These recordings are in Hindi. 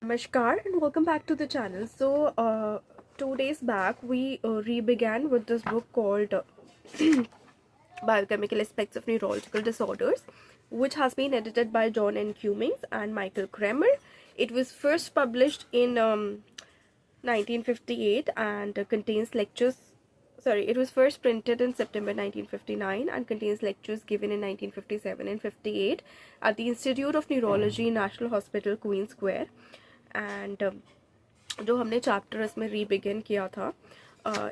Namaskar and welcome back to the channel. 2 days back we re-began with this book called Biochemical Aspects of Neurological Disorders, which has been edited by John N. Cummings and Michael Kremer. It was first published in 1958 and contains lectures. Sorry, it was first printed in September 1959 and contains lectures given in 1957 and 58 at the Institute of Neurology, National Hospital, Queen Square. And जो हमने चैप्टर इसमें रीबिगिन किया था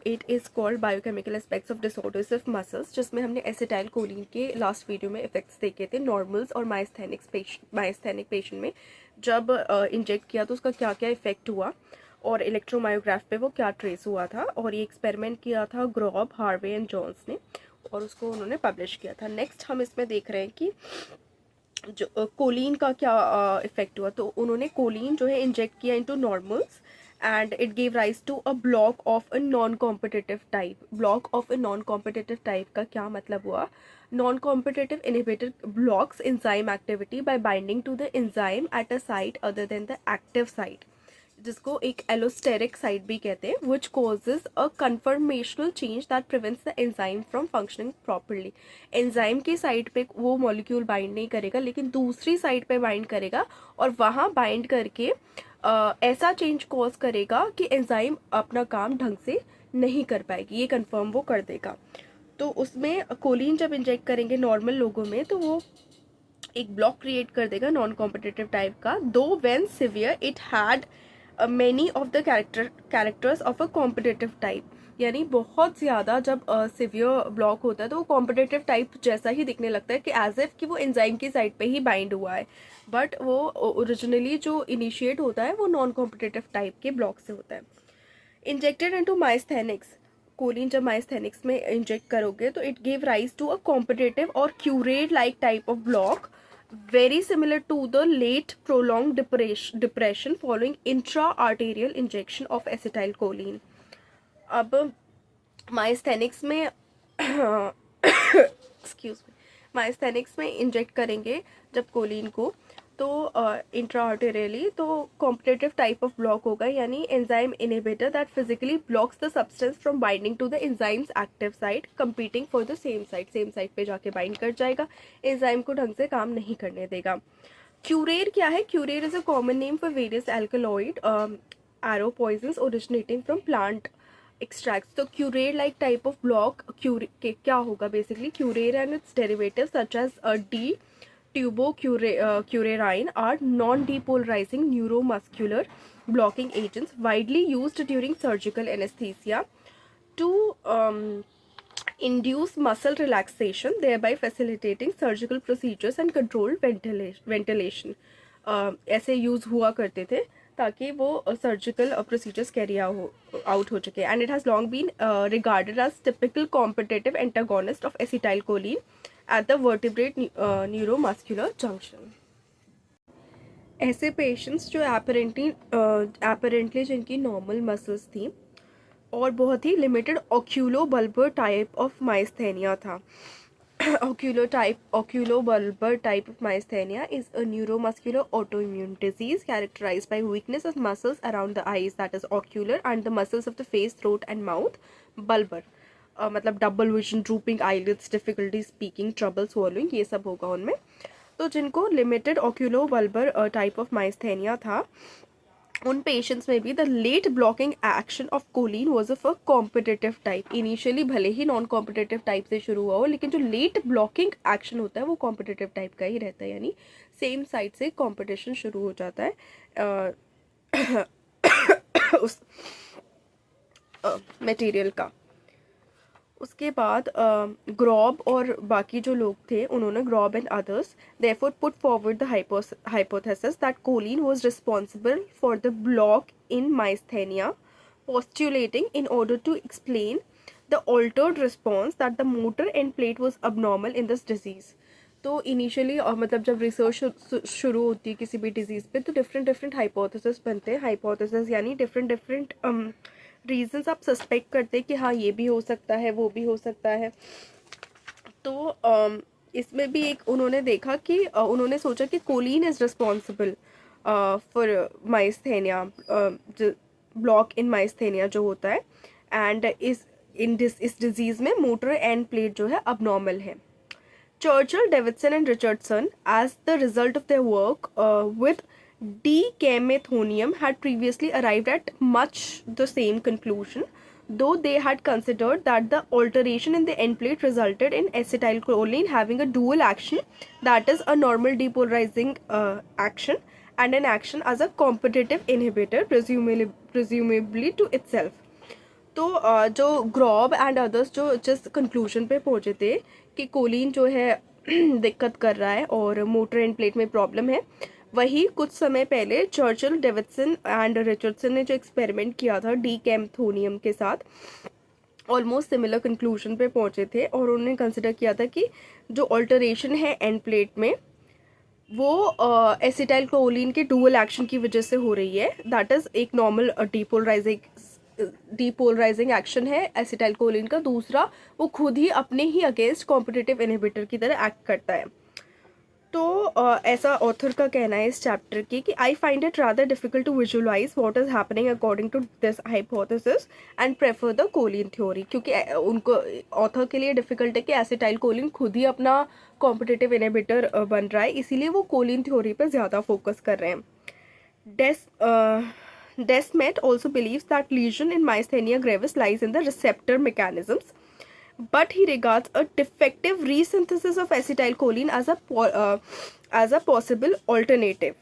it is called biochemical aspects of disorders of muscles, जिसमें हमने एसिटाइल कोलिन के लास्ट वीडियो में इफेक्ट्स देखे थे नॉर्मल्स और माइस्थेनिक पेशेंट में जब इंजेक्ट किया तो उसका क्या क्या इफेक्ट हुआ और इलेक्ट्रोमायोग्राफ पे वो क्या ट्रेस हुआ था। और ये एक्सपेरिमेंट किया था ग्रॉब, हार्वे एंड जॉन्स ने और उसको उन्होंने पब्लिश किया था। नेक्स्ट हम इसमें देख रहे हैं कि जो कोलिन का क्या इफेक्ट हुआ। तो उन्होंने कोलिन जो है इंजेक्ट किया into normals and it give rise to a block of a non competitive type. Block of a non competitive type का क्या मतलब हुआ? Non competitive inhibitor blocks enzyme activity by binding to the enzyme at a site other than the active site, जिसको एक एलोस्टेरिक साइट भी कहते हैं, which causes a conformational change that prevents the enzyme from functioning properly. Enzyme की साइट पे वो मॉलिक्यूल बाइंड नहीं करेगा लेकिन दूसरी साइट पे बाइंड करेगा और वहाँ बाइंड करके ऐसा चेंज कॉज करेगा कि एंजाइम अपना काम ढंग से नहीं कर पाएगी, ये कंफर्म वो कर देगा। तो उसमें कोलिन जब इंजेक्ट करेंगे नॉर्मल लोगों में तो वो एक ब्लॉक क्रिएट कर देगा नॉन कॉम्पिटिटिव टाइप का, दो when severe it had many of the characters of a competitive type. यानी बहुत ज़्यादा जब सिवियर ब्लॉक होता है तो वो कॉम्पिटिटिव टाइप जैसा ही दिखने लगता है कि एज इफ कि वो एंजाइम की साइड पे ही बाइंड हुआ है, बट वो ओरिजिनली जो इनिशिएट होता है वो नॉन कॉम्पिटिटिव टाइप के ब्लॉक से होता है। इंजेक्टेड इनटू माइस्थेनिक्स, कोलिन जब माइस्थेनिक्स में इंजेक्ट करोगे तो it give rise to a competitive और curare like type of block very similar to the late prolonged depression following intra-arterial injection of acetylcholine. अब माइस्थेनिक्स में एक्सक्यूज मी, माइस्थेनिक्स में इंजेक्ट करेंगे जब कोलिन को तो इंट्रा आर्टेरियली तो कॉम्पिटिटिव टाइप ऑफ ब्लॉक होगा, यानी enzyme inhibitor that physically blocks the substance from binding to the enzyme's active site competing for the same site पे जाके बाइंड कर जाएगा, एंजाइम को ढंग से काम नहीं करने देगा। क्यूरेर क्या है? Curare is a common name for various alkaloid arrow poisons originating from plant extracts. तो curare like type of block क्या होगा basically? Curare and its derivative such as D tubocurarine are non-depolarizing neuromuscular blocking agents widely used during surgical anesthesia to induce muscle relaxation, thereby facilitating surgical procedures and controlled ventilation. ऐसे यूज़ हुआ करते थे ताकि वो सर्जिकल प्रोसीजर्स कैरी आउट हो चुके। And it has long been regarded as typical competitive antagonist of acetylcholine at the vertebrate neuromuscular junction. ऐसे पेशेंट्स जो एपरेंटली जिनकी नॉर्मल मसल्स थी और बहुत ही limited oculobulbar type of myasthenia था। Oculobulbar type of myasthenia is a neuromuscular autoimmune disease characterized by weakness of muscles around the eyes, that is ocular, and the muscles of the face, throat and mouth. Bulbar मतलब double vision, drooping eyelids, difficulty speaking, trouble swallowing, ये सब होगा उनमें। तो जिनको limited oculobulbar type of myasthenia था उन पेशेंट्स में भी the late blocking action of choline was of a competitive type. Initially भले ही नॉन कॉम्पिटिटिव टाइप से शुरू हुआ हो लेकिन जो लेट ब्लॉकिंग एक्शन होता है वो कॉम्पिटिटिव टाइप का ही रहता है, यानी सेम साइड से कॉम्पिटिशन शुरू हो जाता है उस मटेरियल का। उसके बाद ग्रॉब और बाकी जो लोग थे उन्होंने, Grob and others, therefore put forward the hypothesis that choline was responsible for the block in myasthenia, postulating in order to explain the altered response that the motor end plate was abnormal in this disease. तो इनिशियली मतलब जब रिसर्च शुरू होती है किसी भी डिजीज़ पे तो डिफरेंट हाइपोथेसिस बनते हैं। हाइपोथेसिस यानी डिफरेंट रीजंस आप सस्पेक्ट करते हैं कि हाँ ये भी हो सकता है, वो भी हो सकता है। तो इसमें भी एक उन्होंने देखा कि उन्होंने सोचा कि choline is responsible for myasthenia, block in myasthenia जो होता है, एंड इस डिजीज़ में मोटर एंड प्लेट जो है abnormal है. Churchill, Davidson, and Richardson, as the result of their work with decamethonium, had previously arrived at much the same conclusion, though they had considered that the alteration in the end plate resulted in acetylcholine having a dual action, that is, a normal depolarizing action and an action as a competitive inhibitor, presumably to itself. तो जो ग्रॉब एंड अदर्स जो जिस कंक्लूजन पे पहुंचे थे कि कोलिन जो है दिक्कत कर रहा है और मोटर एंड प्लेट में प्रॉब्लम है, वही कुछ समय पहले चर्चिल, डेविडसन एंड रिचर्डसन ने जो एक्सपेरिमेंट किया था डीकैम्थोनियम के साथ, ऑलमोस्ट सिमिलर कंक्लूजन पे पहुंचे थे. और उन्होंने कंसिडर किया था कि जो ऑल्टरेशन है एंड प्लेट में वो एसिटाइलकोलिन के डुअल एक्शन की वजह से हो रही है. दैट इज़ एक नॉर्मल डीपोलराइजिंग एक्शन है एसिटाइलकोलिन का. दूसरा, वो खुद ही अपने ही अगेंस्ट कॉम्पिटिटिव इनहिबिटर की तरह एक्ट करता है. तो ऐसा ऑथर का कहना है इस चैप्टर की कि I find it rather difficult to visualize what is happening according to this hypothesis and prefer the choline theory. क्योंकि उनको, ऑथर के लिए डिफिकल्ट है कि एसिटाइलकोलिन खुद ही अपना कॉम्पिटिटिव इनहिबिटर बन रहा है, इसीलिए वो कोलिन थ्योरी पर ज़्यादा फोकस कर रहे हैं. Desmet also believes that lesion in myasthenia gravis lies in the receptor mechanisms, but he regards a defective resynthesis of acetylcholine as a possible alternative.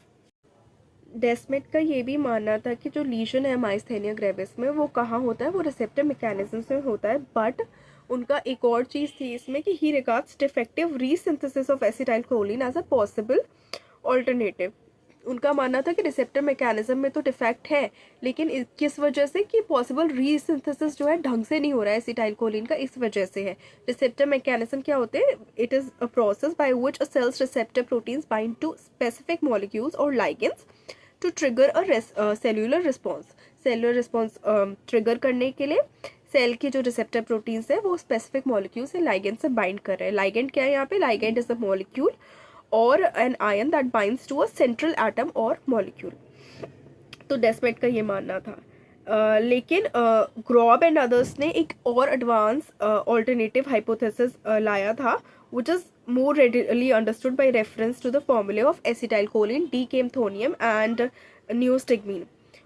डेस्मेट का ये भी मानना था कि जो लीजन है माइस्थेनिया ग्रेविस में वो कहाँ होता है, वो रिसेप्टर मैकेनिज्म से होता है. बट उनका एक और चीज़ थी इसमें कि he regards defective resynthesis of acetylcholine as a possible alternative. उनका मानना था कि रिसेप्टर मैकेनिज्म में तो डिफेक्ट है, लेकिन किस वजह से, कि पॉसिबल रीसिंथेसिस जो है ढंग से नहीं हो रहा है एसिटाइलकोलिन का, इस वजह से है. रिसेप्टर मैकेनिज्म क्या होते हैं? It is a process by which a cell's receptor proteins bind to specific molecules और ligands to trigger a cellular response. Cellular response trigger करने के लिए सेल के जो रिसेप्टर प्रोटीन्स है वो स्पेसिफिक मॉलिक्यूल से लाइगेंड से बाइंड कर रहे हैं. लाइगेंड क्या है यहाँ पे? Ligand is a molecule or an ion that binds to a central atom or molecule. तो डेस्मेट का ये मानना था. लेकिन ग्रॉब एंड अदर्स ने एक और एडवांस ऑल्टरनेटिव हाइपोथेसिस लाया था, which is more readily understood by reference to the formula of acetylcholine, decamethonium and neostigmine.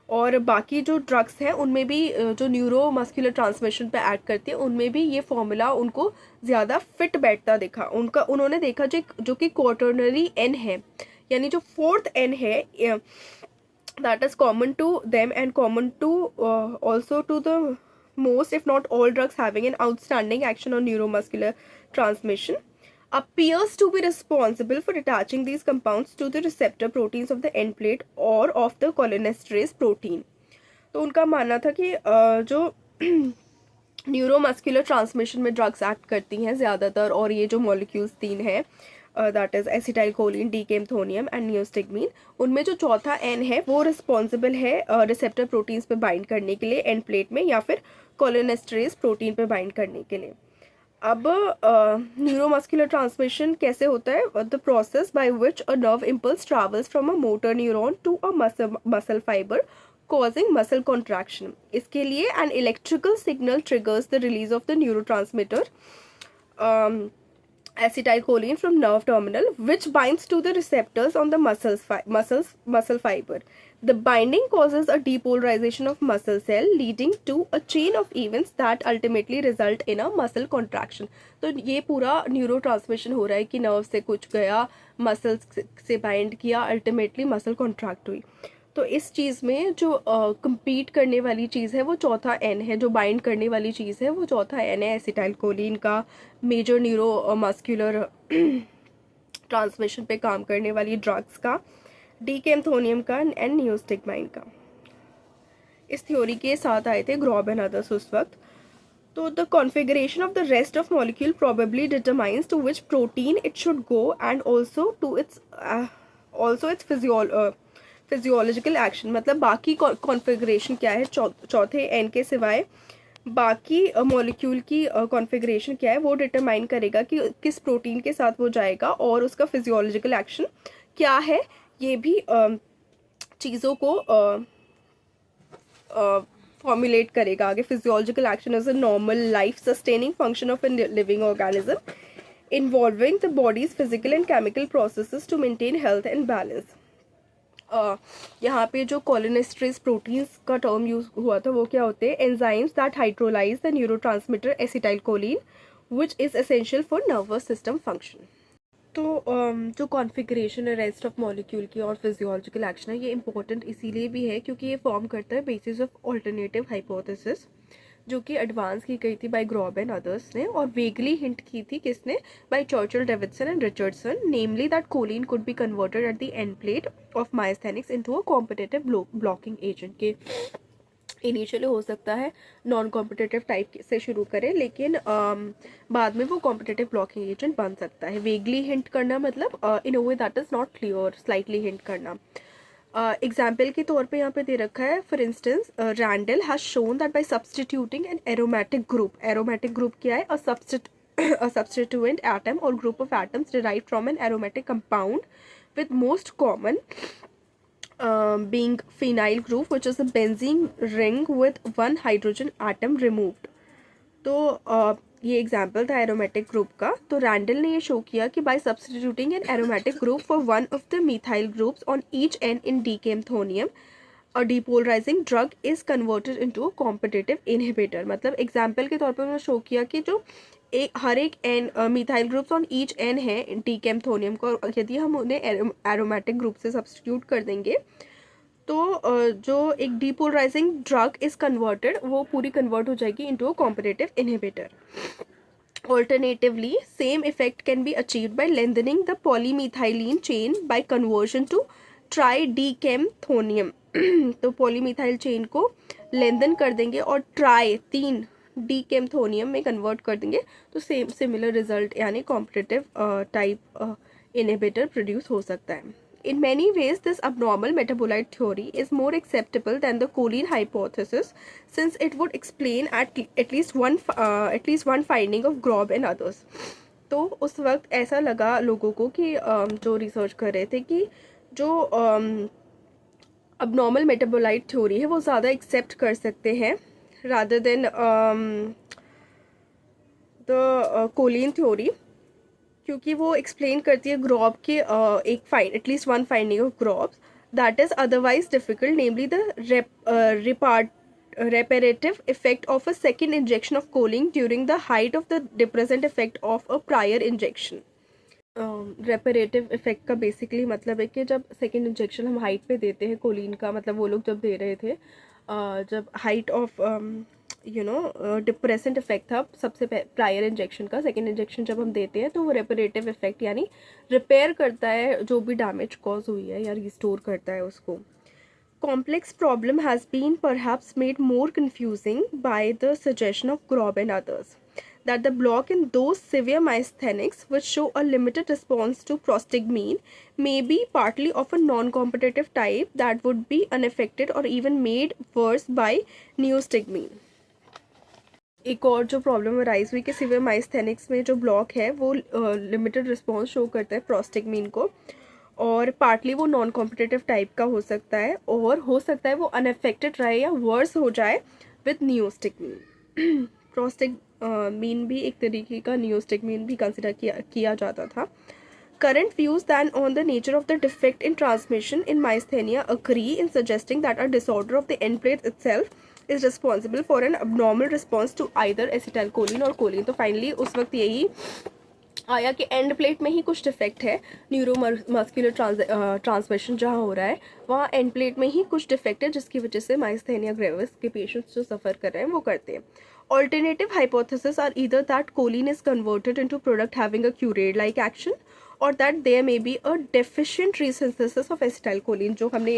और बाकी जो ड्रग्स हैं उनमें भी जो न्यूरोमस्कुलर ट्रांसमिशन पे एक्ट करती है, उनमें भी ये फॉर्मूला उनको ज़्यादा फिट बैठता दिखा. उन्होंने देखा जो कि क्वार्टरनरी एन है, यानी जो फोर्थ एन है, that is common to them and common to also to the most if not all drugs having an outstanding action on neuromuscular transmission, appears to be responsible for attaching these compounds to the receptor proteins of the end plate or of the cholinesterase protein. तो उनका मानना था कि जो न्यूरोमस्कुलर ट्रांसमिशन में ड्रग्स एक्ट करती हैं ज़्यादातर, और ये जो मॉलिक्यूल्स तीन हैं, that is acetylcholine, डीकेम्थोनियम and neostigmine, उनमें जो चौथा एन है वो रिस्पॉन्सिबल है रिसेप्टर प्रोटीन्स पे बाइंड करने के लिए एंड प्लेट में, या फिर कोलिनेस्टरेज प्रोटीन पे बाइंड करने के लिए. अब न्यूरोमस्कुलर ट्रांसमिशन कैसे होता है? The process by which a nerve impulse travels from a motor neuron to a muscle fibre causing muscle contraction. इसके लिए an electrical signal triggers the release of the neurotransmitter acetylcholine from nerve terminal, which binds to the receptors on the muscle fiber. The binding causes a depolarization of muscle cell, leading to a chain of events that ultimately result in a muscle contraction. तो ये पूरा न्यूरोट्रांसमिशन हो रहा है कि नर्व से कुछ गया, मसल्स से बाइंड किया, अल्टीमेटली मसल कॉन्ट्रैक्ट हुई. तो इस चीज़ में जो compete करने वाली चीज़ है वो चौथा एन है, जो बाइंड करने वाली चीज़ है वो चौथा एन है एसिटाइलकोलिन का, मेजर न्यूरोमस्कुलर ट्रांसमिशन पे काम करने वाली ड्रग्स का, डीकेम्थोनियम का एंड नियोस्टिग्माइन का. इस थ्योरी के साथ आए थे ग्रॉब एंड अदर्स उस वक्त. तो the configuration of the rest of molecule probably determines to which protein it should go and also its physiological action. मतलब बाकी कॉन्फ़िगरेशन क्या है, चौथे एन के सिवाय बाकी मॉलिक्यूल की कॉन्फ़िगरेशन क्या है वो डिटरमाइन करेगा कि किस प्रोटीन के साथ वो जाएगा और उसका फिजियोलॉजिकल एक्शन क्या है, ये भी चीज़ों को फॉर्मुलेट करेगा आगे. Physiological action is a normal life sustaining function of a living organism involving the body's physical and chemical processes to maintain health and balance. यहाँ पे जो कोलिनेस्ट्रेज प्रोटीन्स का टर्म यूज हुआ था वो क्या होते हैं? Enzymes that hydrolyse the neurotransmitter acetylcholine which is essential for nervous system function. तो जो कॉन्फ़िगरेशन है रेस्ट ऑफ मॉलिक्यूल की और फिजियोलॉजिकल एक्शन है, ये इंपॉर्टेंट इसीलिए भी है क्योंकि ये फॉर्म करता है बेसिस ऑफ ऑल्टरनेटिव हाइपोथेसिस, जो कि एडवांस की गई थी बाय ग्रॉब एंड अदर्स ने, और वेगली हिंट की थी किसने? By Churchill, Davidson and Richardson, namely that choline could be converted at the end plate of myasthenics into a competitive blocking agent. के इनिशियली हो सकता है नॉन कॉम्पिटिटिव टाइप से शुरू करें, लेकिन बाद में वो कॉम्पिटिटिव ब्लॉकिंग एजेंट बन सकता है. वेगली हिंट करना मतलब in a way that is not clear, slightly hint करना. एग्जाम्पल के तौर पे यहाँ पे दे रखा है, for instance Randall has shown that by substituting an aromatic group क्या है? a substituent atom or group of atoms derived from an aromatic compound, with most common being phenyl group, which is a benzene ring with one hydrogen atom removed. तो ये एग्जाम्पल था एरोमेटिक ग्रुप का. तो रैंडल ने ये शो किया कि by substituting an aromatic group for one of the methyl groups on each N in decamethonium, a depolarizing drug is converted into a competitive inhibitor. मतलब एग्जाम्पल के तौर पर उन्होंने शो किया कि जो हर एक N methyl groups on each N है डीकेम्थोनियम को, यदि हम उन्हें एरोमेटिक ग्रुप से सब्सटीट्यूट कर देंगे तो जो एक डीपोलराइजिंग ड्रग इज कन्वर्टेड, वो पूरी कन्वर्ट हो जाएगी into a competitive inhibitor. Alternatively, same effect can be achieved by lengthening the polymethylene chain by conversion to tridecamthonium. तो polymethyl chain को लेंथन कर देंगे और तीन डीकेम्थोनियम में कन्वर्ट कर देंगे, तो सेम सिमिलर रिजल्ट यानी कॉम्पिटिटिव टाइप इनहिबिटर प्रोड्यूस हो सकता है. In many ways, this abnormal metabolite theory is more acceptable than the choline hypothesis, since it would explain at least one finding of Grob and others. तो उस वक्त ऐसा लगा लोगों को कि जो रिसर्च कर रहे थे कि जो abnormal metabolite theory है वो ज़्यादा एक्सेप्ट कर सकते हैं rather than the choline theory, क्योंकि वो एक्सप्लेन करती है ग्रॉब के एक at least one finding of Grob's that is otherwise difficult, namely the reparative effect of a second injection of choline during the height of the depressant effect of a prior injection. Reparative effect का बेसिकली मतलब है कि जब सेकेंड इंजेक्शन हम हाइट पे देते हैं कोलिन का, मतलब वो लोग जब दे रहे थे जब हाइट ऑफ डिप्रेसेंट इफेक्ट था सबसे प्रायर इंजेक्शन का, सेकेंड इंजेक्शन जब हम देते हैं तो वो रेपरेटिव इफेक्ट यानी रिपेयर करता है जो भी डैमेज कॉज हुई है या रिस्टोर करता है उसको. Complex problem has been perhaps made more confusing by the suggestion of Grob and others that the block in those severe myasthenics which show a limited response to prostigmine may be partly of a non-competitive type that would be unaffected or even made worse by neostigmine. एक और जो प्रॉब्लम अराइज हुई कि सिवियर माइस्थेनिक्स में जो ब्लॉक है वो लिमिटेड रिस्पॉन्स शो करता है प्रोस्टिग्मीन को, और पार्टली वो नॉन कॉम्पिटिटिव टाइप का हो सकता है, और हो सकता है वो अनअफेक्टेड रहे या वर्स हो जाए विद नियोस्टिग्मीन. प्रोस्टिग्मीन भी एक तरीके का नियोस्टिग्मीन भी कंसिडर किया जाता था. Current views then on the nature of the defect in transmission in myasthenia agree in suggesting that a disorder of the end plate itself is responsible for an abnormal response to either acetylcholine or choline. तो फाइनली उस वक्त यही आया कि एंड प्लेट में ही कुछ डिफेक्ट है, न्यूरोमस्कुलर ट्रांसमिशन जहाँ हो रहा है वहाँ एंड प्लेट में ही कुछ डिफेक्ट है, जिसकी वजह से माइस्थेनिया ग्रेविस के पेशेंट्स जो सफ़र कर रहे हैं वो करते हैं. Alternative hypotheses are either that choline is converted into product having a curare-like action, or that there may be a deficient resynthesis of acetylcholine, जो हमने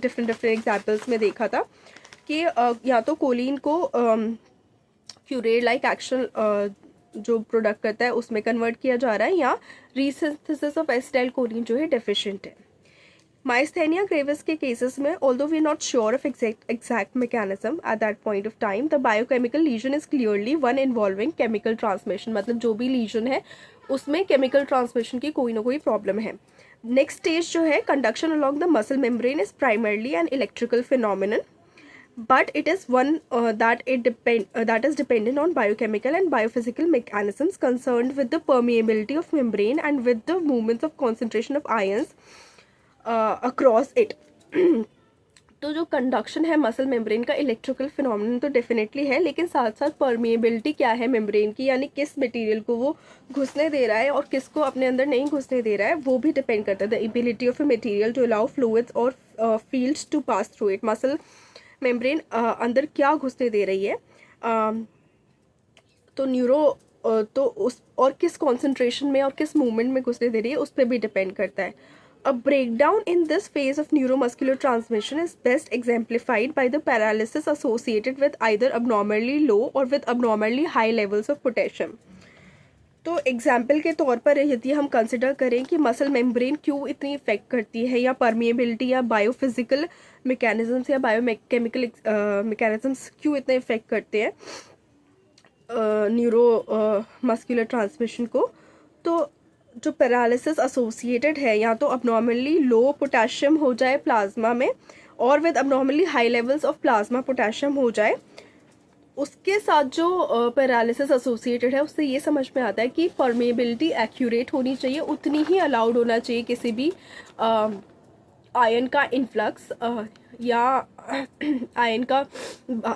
different examples में देखा था कि या तो कोलिन को curare-like action जो प्रोडक्ट करता है उसमें कन्वर्ट किया जा रहा है, या रीसिंथेसिस ऑफ एसिटाइलकोलिन जो है डेफिशिएंट है. माइस्थेनिया ग्रेविस के केसेस में although we are not sure of exact mechanism at that point of time, the biochemical lesion is clearly one involving chemical transmission. मतलब जो भी लीजन है उसमें केमिकल ट्रांसमिशन की कोई ना कोई प्रॉब्लम है. नेक्स्ट स्टेज जो है, conduction along the muscle membrane is primarily an electrical phenomenon, but it is one that is dependent on biochemical and biophysical mechanisms concerned with the permeability of membrane and with the movements of concentration of ions across it. तो जो कंडक्शन है मसल मेम्ब्रेन का इलेक्ट्रिकल फिनोमिनन तो डेफिनेटली है, लेकिन साथ साथ परमिएबिलिटी क्या है मेम्ब्रेन की, यानी किस मटेरियल को वो घुसने दे रहा है और किसको अपने अंदर नहीं घुसने दे रहा है, वो भी डिपेंड करता है. The ability of a material to allow fluids और fields to pass through it. Muscle membrane अंदर क्या घुसने दे रही है, तो तो उस और किस कॉन्सेंट्रेशन में और किस मूवमेंट में घुसने दे रही है उस पर भी डिपेंड करता है. A breakdown in this phase of neuromuscular transmission is best exemplified by the paralysis associated with either abnormally low or with abnormally high levels of potassium. तो एग्जाम्पल के तौर पर यदि हम कंसिडर करें कि मसल मेम्ब्रेन क्यों इतनी इफेक्ट करती है, या परमिएबिलिटी या बायोफिजिकल मैकेनिज्म्स या बायोकेमिकल मैकेनिज्म्स क्यों इतने इफेक्ट करते हैं न्यूरो मस्कुलर ट्रांसमिशन को, तो जो पैरालिसिस एसोसिएटेड है या तो अबनॉर्मली लो पोटेशियम हो जाए प्लाज्मा में और with abnormally high levels of plasma potassium हो जाए, उसके साथ जो पैरालिसिस एसोसिएटेड है उससे ये समझ में आता है कि परमेबिलिटी एक्यूरेट होनी चाहिए, उतनी ही अलाउड होना चाहिए किसी भी आयन का इन्फ्लक्स या आयन का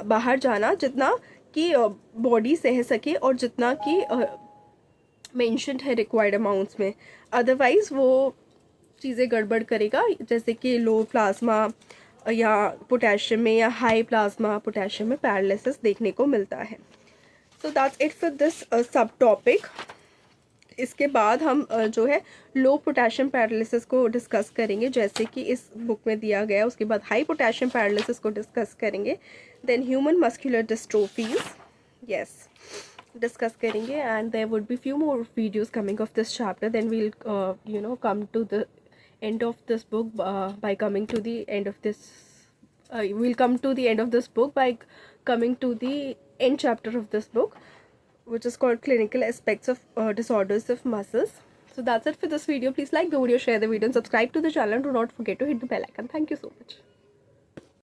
बाहर जाना, जितना कि बॉडी सह सके और जितना कि मेंशन्ड है रिक्वायर्ड अमाउंट्स में. अदरवाइज़ वो चीज़ें गड़बड़ करेगा, जैसे कि लो प्लाज्मा या पोटेशियम में या हाई प्लाज्मा पोटेशियम में पैरालिसिस देखने को मिलता है. So that's it for this सब टॉपिक. इसके बाद हम जो है लो पोटेशियम पैरालिसिस को डिस्कस करेंगे, जैसे कि इस बुक में दिया गया है. उसके बाद हाई पोटेशियम पैरालिसिस को डिस्कस करेंगे. देन ह्यूमन मस्कुलर डिस्ट्रोफीज discuss करेंगे, and there would be few more videos coming of this chapter. Then we'll come to the end of this book by coming to the end of this we'll come to the end of this book by coming to the end chapter of this book, which is called clinical aspects of disorders of muscles. So that's it for this video. Please like the video, share the video and subscribe to the channel, and do not forget to hit the bell icon. Thank you so much.